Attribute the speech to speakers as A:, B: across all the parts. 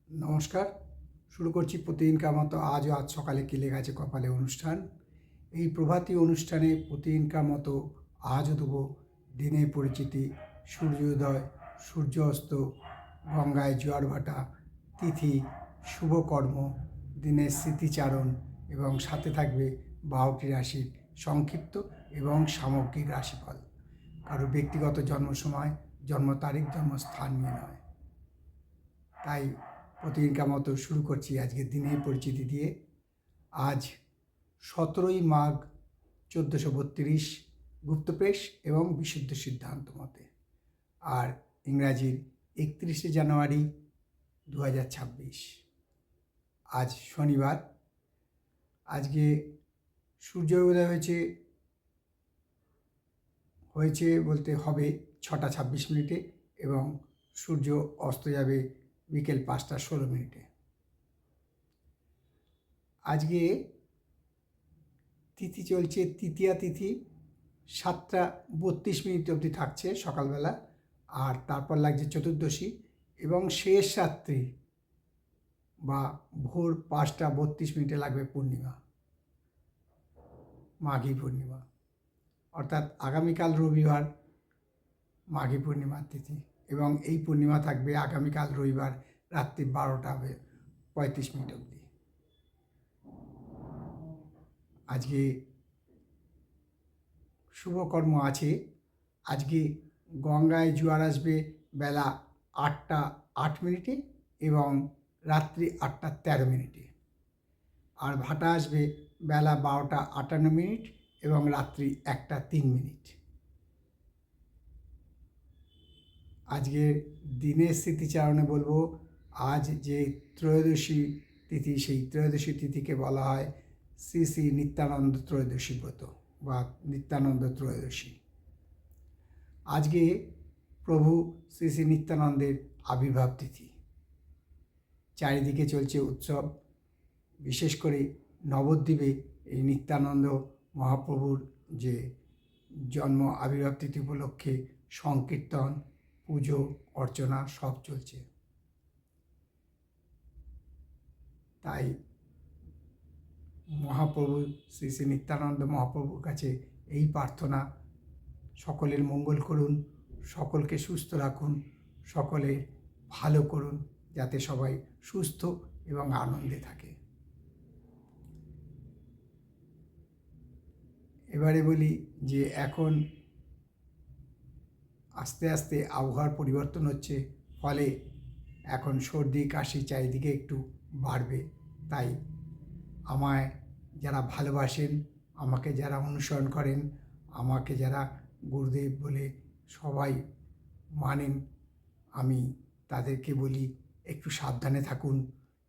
A: নমস্কার। শুরু করছি প্রতিদিনকার মতো আজ সকালে কি লেখা আছে কপালে অনুষ্ঠান। এই প্রভাতী অনুষ্ঠানে প্রতিদিনকার মতো আজও দেবো দিনের পরিচিতি, সূর্যোদয়, সূর্য অস্ত, গঙ্গায় জোয়ার ভাটা, তিথি, শুভকর্ম, দিনের স্মৃতিচারণ এবং সাথে থাকবে 12টি রাশির সংক্ষিপ্ত এবং সামগ্রিক রাশিফল। কারো ব্যক্তিগত জন্ম সময়, জন্ম তারিখ, জন্মস্থান নিয়ে নয়। তাই প্রতিদিনকার মতো শুরু করছি আজকের দিনের পরিচিতি দিয়ে। আজ 17ই মাঘ 1432 গুপ্তপ্রেস এবং বিশুদ্ধ সিদ্ধান্ত মতে, আর ইংরাজির 31শে জানুয়ারি 2026। আজ শনিবার। আজকে সূর্য উদয় হয়েছে বলতে হবে 6টা 26 মিনিটে এবং সূর্য অস্ত যাবে বিকেল 5টা 16 মিনিটে। আজকে তিথি চলছে তৃতীয়া তিথি, 7টা 32 মিনিট অবধি থাকছে সকালবেলা, আর তারপর লাগছে চতুর্দশী এবং শেষ রাত্রি বা ভোর 5টা 32 মিনিটে লাগবে পূর্ণিমা, মাঘী পূর্ণিমা। অর্থাৎ আগামীকাল রবিবার মাঘী পূর্ণিমার তিথি এবং এই পূর্ণিমা থাকবে আগামীকাল রবিবার রাত্রি 12টা 35 মিনিট অবধি। আজকে শুভকর্ম আছে। আজকে গঙ্গায় জোয়ার আসবে বেলা 8টা 8 মিনিটে এবং রাত্রি 8টা 13 মিনিটে, আর ভাটা আসবে বেলা 12টা 58 মিনিট এবং রাত্রি 1টা 3 মিনিট। আজকে দিনের স্মৃতিচারণে বলবো, আজ যে ত্রয়োদশী তিথি, সেই ত্রয়োদশী তিথিকে বলা হয় শ্রী শ্রী নিত্যানন্দ ত্রয়োদশী ব্রত বা নিত্যানন্দ ত্রয়োদশী। আজকে প্রভু শ্রী শ্রী নিত্যানন্দের আবির্ভাব তিথি। চারিদিকে চলছে উৎসব, বিশেষ করে নবদ্বীপে এই নিত্যানন্দ মহাপ্রভুর যে জন্ম আবির্ভাব তিথি উপলক্ষে সংকীর্তন, পুজো, অর্চনা সব চলছে। তাই মহাপ্রভু শ্রী শ্রী নিত্যানন্দ মহাপ্রভুর কাছে এই প্রার্থনা, সকলের মঙ্গল করুন, সকলকে সুস্থ রাখুন, সকলের ভালো করুন, যাতে সবাই সুস্থ এবং আনন্দে থাকে। এবারে বলি যে এখন আস্তে আস্তে আবহাওয়ার পরিবর্তন হচ্ছে, ফলে এখন সর্দি কাশি চারিদিকে একটু বাড়বে। তাই আমায় যারা ভালোবাসেন, আমাকে যারা অনুসরণ করেন, আমাকে যারা গুরুদেব বলে সবাই মানেন, আমি তাদেরকে বলি একটু সাবধানে থাকুন।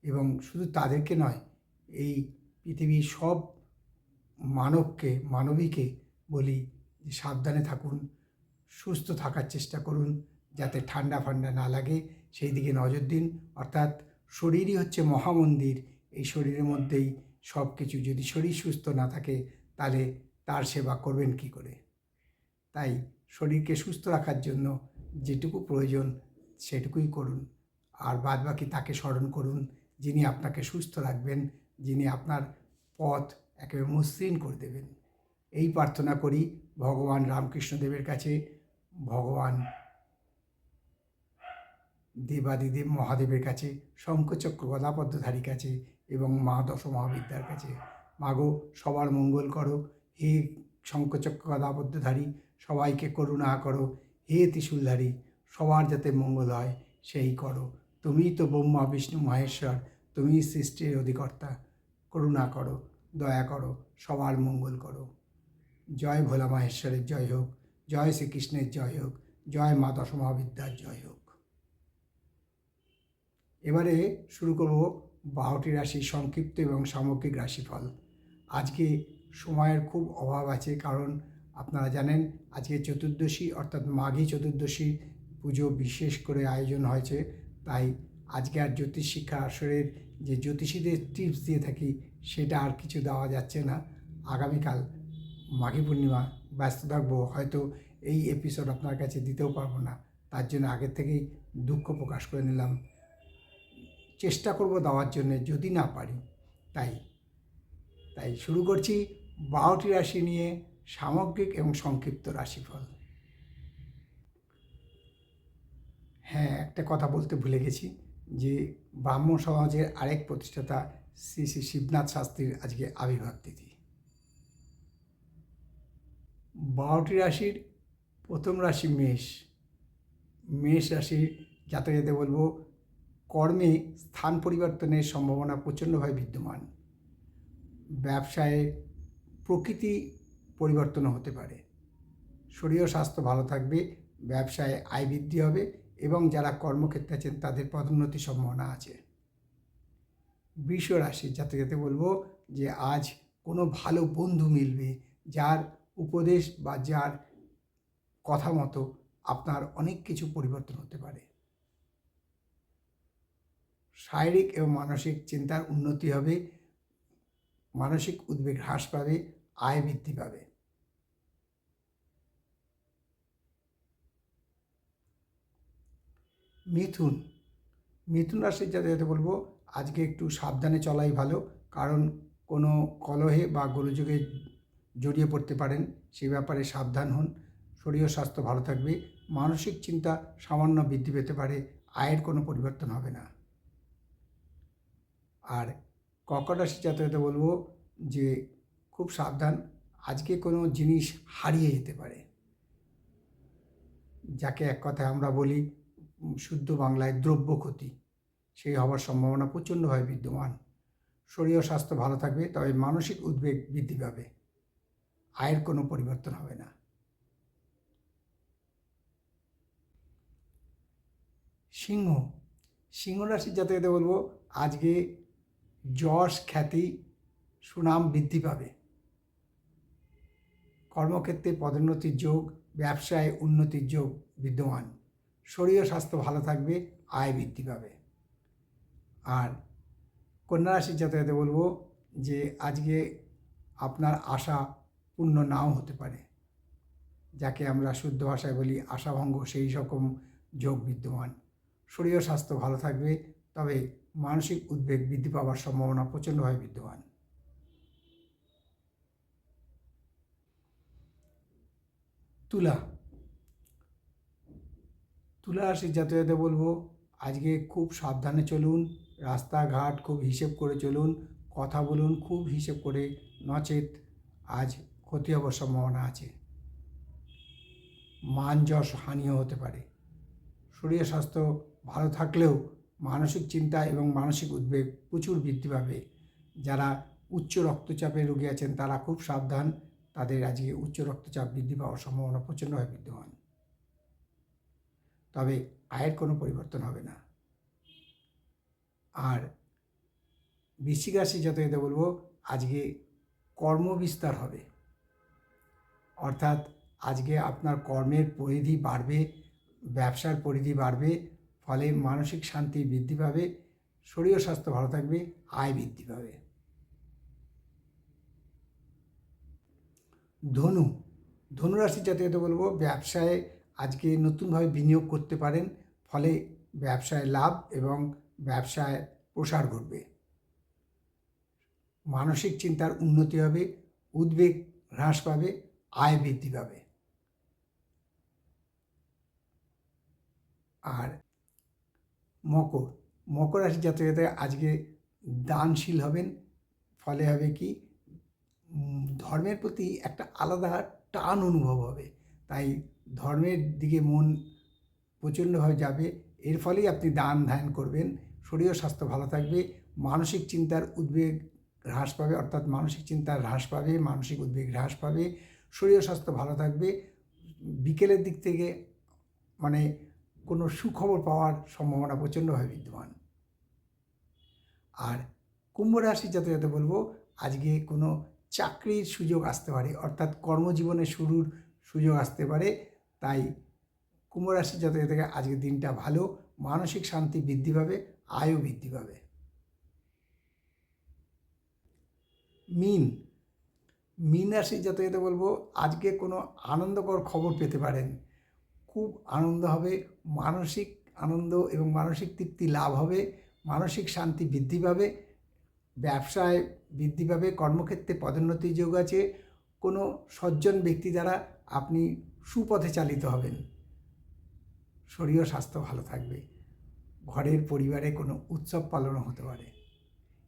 A: এবং শুধু তাদেরকে নয়, এই পৃথিবীর সব মানবীকে বলি যে সাবধানে থাকুন, সুস্থ থাকার চেষ্টা করুন, যাতে ঠান্ডা ফান্ডা না লাগে সেই দিকে নজর দিন। অর্থাৎ শরীরই হচ্ছে মহামন্দির, এই শরীরের মধ্যেই সব কিছু। যদি শরীর সুস্থ না থাকে তাহলে তার সেবা করবেন কি করে? তাই শরীরকে সুস্থ রাখার জন্য যেটুকু প্রয়োজন সেটুকুই করুন, আর বাদবাকি তাকে স্মরণ করুন যিনি আপনাকে সুস্থ রাখবেন, যিনি আপনার পথ একেবারে মসৃণ করে দেবেন। এই প্রার্থনা করি ভগবান রামকৃষ্ণদেবের কাছে, ভগবান দেবাদিদেব মহাদেবের কাছে, শঙ্খচক্র গদাপদ্মধারীর কাছে এবং মা দশমহাবিদ্যার কাছে। মাগো, সবার মঙ্গল করো। হে শঙ্খচক্র গদাপদ্মধারী, সবাইকে করুণা করো। হে ত্রিশূলধারী, সবার যাতে মঙ্গল হয় সেই করো। তুমিই তো ব্রহ্মা বিষ্ণু মহেশ্বর, তুমিই সৃষ্টির অধিকর্তা। করুণা করো, দয়া করো, সবার মঙ্গল করো। জয় ভোলা মহেশ্বরের জয় হোক, জয় শ্রীকৃষ্ণের জয় হোক, জয় মা দশমহাবিদ্যার জয় হোক। এবারে শুরু করব 12টি রাশির সংক্ষিপ্ত এবং সামগ্রিক রাশিফল। আজকে সময়ের খুব অভাব আছে, কারণ আপনারা জানেন আজকে চতুর্দশী, অর্থাৎ মাঘী চতুর্দশী পুজো বিশেষ করে আয়োজন হয়েছে। তাই আজকে আর জ্যোতিষ শিক্ষা আসরের যে জ্যোতিষীদের টিপস দিয়ে থাকি সেটা আর কিছু দেওয়া যাচ্ছে না। আগামীকাল মাঘী পূর্ণিমা, ব্যস্ত থাকবো, হয়তো এই এপিসোড আপনার কাছে দিতেও পারবো না। তার জন্য আগের থেকেই দুঃখ প্রকাশ করে নিলাম। চেষ্টা করব দেওয়ার জন্য, যদি না পারি। তাই তাই শুরু করছি 12টি রাশি নিয়ে সামগ্রিক এবং সংক্ষিপ্ত রাশিফল। হ্যাঁ, একটা কথা বলতে ভুলে গেছি যে ব্রাহ্ম সমাজের আরেক প্রতিষ্ঠাতা শ্রী শ্রী শিবনাথ শাস্ত্রীর আজকে আবির্ভাব তিথি। 12টি রাশির প্রথম রাশি মেষ। মেষ রাশির জাতকদের বলবো, কর্মে স্থান পরিবর্তনের সম্ভাবনা প্রচণ্ডভাবে বিদ্যমান। ব্যবসায়ে প্রকৃতি পরিবর্তন হতে পারে। শরীর ও স্বাস্থ্য ভালো থাকবে। ব্যবসায় আয় বৃদ্ধি হবে এবং যারা কর্মক্ষেত্রে আছেন তাদের পদোন্নতির সম্ভাবনা আছে। বৃষ রাশির জাতকদের বলবো যে আজ কোনো ভালো বন্ধু মিলবে, যার উপদেশ বা যার কথা মতো আপনার অনেক কিছু পরিবর্তন হতে পারে। শারীরিক এবং মানসিক চিন্তার উন্নতি হবে, মানসিক উদ্বেগ হ্রাস পাবে, আয় বৃদ্ধি পাবে। মিথুন। মিথুন রাশির জাতকদের বলবো আজকে একটু সাবধানে চলাই ভালো, কারণ কোনো কলহে বা গোলযোগে জড়িয়ে পড়তে পারেন, সে ব্যাপারে সাবধান হন। শরীর ও স্বাস্থ্য ভালো থাকবে। মানসিক চিন্তা সামান্য বৃদ্ধি পেতে পারে, আয়ের কোনো পরিবর্তন হবে না। আর কর্কট রাশির জাতকদের বলবো যে খুব সাবধান, আজকে কোনো জিনিস হারিয়ে যেতে পারে, যাকে এক কথায় আমরা বলি শুদ্ধ বাংলায় দ্রব্য ক্ষতি, সেই হওয়ার সম্ভাবনা প্রচণ্ডভাবে বিদ্যমান। শরীর ও স্বাস্থ্য ভালো থাকবে, তবে মানসিক উদ্বেগ বৃদ্ধি পাবে, আয়ের কোনো পরিবর্তন হবে না। সিংহ। সিংহ রাশির জাতকদের বলবো আজকে যশ, খ্যাতি, সুনাম বৃদ্ধি পাবে। কর্মক্ষেত্রে পদোন্নতির যোগ, ব্যবসায় উন্নতির যোগ বিদ্যমান। শরীর ও স্বাস্থ্য ভালো থাকবে, আয় বৃদ্ধি পাবে। আর কন্যা রাশির জাতকদের বলবো যে আজকে আপনার আশা পূর্ণ নাও হতে পারে, যাকে আমরা শুদ্ধ ভাষায় বলি আশাভঙ্গ, সেই রকম যোগ বিদ্যমান। শরীর ও স্বাস্থ্য ভালো থাকবে, তবে মানসিক উদ্বেগ বৃদ্ধি পাওয়ার সম্ভাবনা প্রচণ্ডভাবে বিদ্যমান। তুলা। তুলা রাশির জাতকদের বলবো আজকে খুব সাবধানে চলুন, রাস্তাঘাট খুব হিসেব করে চলুন, কথা বলুন খুব হিসেব করে, নচেত আজ ক্ষতি হওয়ার সম্ভাবনা আছে। মান যশ হানিও হতে পারে। শরীর স্বাস্থ্য ভালো থাকলেও মানসিক চিন্তা এবং মানসিক উদ্বেগ প্রচুর বৃদ্ধি পাবে। যারা উচ্চ রক্তচাপের রোগী আছেন তারা খুব সাবধান, তাদের আজকে উচ্চ রক্তচাপ বৃদ্ধি পাওয়ার সম্ভাবনা প্রচণ্ডভাবে বিদ্যমান। তবে আয়ের কোনো পরিবর্তন হবে না। আর বৃশ্চিক রাশি জাতকদের বলবো আজকে কর্মবিস্তার হবে, অর্থাৎ আজকে আপনার কর্মের পরিধি বাড়বে, ব্যবসার পরিধি বাড়বে, ফলে মানসিক শান্তি বৃদ্ধি পাবে, শরীর ও স্বাস্থ্য ভালো থাকবে, আয় বৃদ্ধি পাবে। ধনু। ধনুরাশি জাতকদের বলবো ব্যবসায় আজকে নতুনভাবে বিনিয়োগ করতে পারেন, ফলে ব্যবসায় লাভ এবং ব্যবসায় প্রসার ঘটবে। মানসিক চিন্তার উন্নতি হবে, উদ্বেগ হ্রাস পাবে, আয় বৃদ্ধি পাবে। আর মকর। মকর রাশি জাতকদের আজকে দানশীল হবেন, ফলে হবে কি ধর্মের প্রতি একটা আলাদা টান অনুভব হবে, তাই ধর্মের দিকে মন প্রচণ্ডভাবে যাবে, এর ফলেই আপনি দান ধ্যান করবেন। শরীর ও স্বাস্থ্য ভালো থাকবে, মানসিক চিন্তার উদ্বেগ হ্রাস পাবে, অর্থাৎ মানসিক চিন্তার হ্রাস পাবে, মানসিক উদ্বেগ হ্রাস পাবে, শরীর ও স্বাস্থ্য ভালো থাকবে। বিকেলের দিক থেকে মানে কোনো সুখবর পাওয়ার সম্ভাবনা প্রচণ্ডভাবে বিদ্যমান। আর কুম্ভ রাশি জাতকদের বলবো আজকে কোনো চাকরির সুযোগ আসতে পারে, অর্থাৎ কর্মজীবনে শুরুর সুযোগ আসতে পারে, তাই কুম্ভ রাশি জাতকদের আজকের দিনটা ভালো, মানসিক শান্তি বৃদ্ধি পাবে, আয়ও বৃদ্ধি পাবে। মীন। মীন রাশির জাতকদের বলবো আজকে কোনো আনন্দকর খবর পেতে পারেন, খুব আনন্দ হবে, মানসিক আনন্দ এবং মানসিক তৃপ্তি লাভ হবে, মানসিক শান্তি বৃদ্ধি পাবে, ব্যবসায় বৃদ্ধি পাবে, কর্মক্ষেত্রে পদোন্নতির যোগ আছে, কোনো সজ্জন ব্যক্তি দ্বারা আপনি সুপথে চালিত হবেন, শরীর ও স্বাস্থ্য ভালো থাকবে, ঘরের পরিবারে কোনো উৎসব পালনও হতে পারে।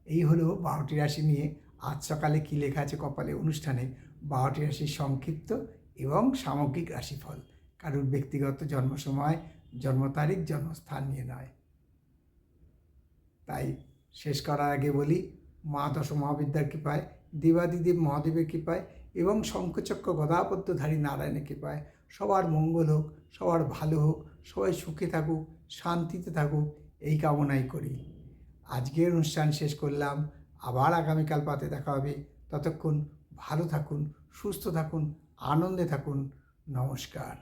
A: এই হলো 12টি রাশি নিয়ে আজ সকালে কী লেখা আছে কপালে অনুষ্ঠানে 12টি রাশির সংক্ষিপ্ত এবং সামগ্রিক রাশিফল, কারোর ব্যক্তিগত জন্ম সময়, জন্ম তারিখ, জন্মস্থান নিয়ে নয়। তাই শেষ করার আগে বলি, মা দশ মহাবিদ্যার কৃপায়, দেবাদিদেব মহাদেবের কৃপায় এবং শঙ্খচক্র গদাপদ্মধারী নারায়ণের কৃপায় সবার মঙ্গল হোক, সবার ভালো হোক, সবাই সুখে থাকুক, শান্তিতে থাকুক, এই কামনাই করি। আজকের অনুষ্ঠান শেষ করলাম, আবার আগামীকাল পাতে দেখা হবে। ততক্ষণ ভালো থাকুন, সুস্থ থাকুন, আনন্দে থাকুন। নমস্কার।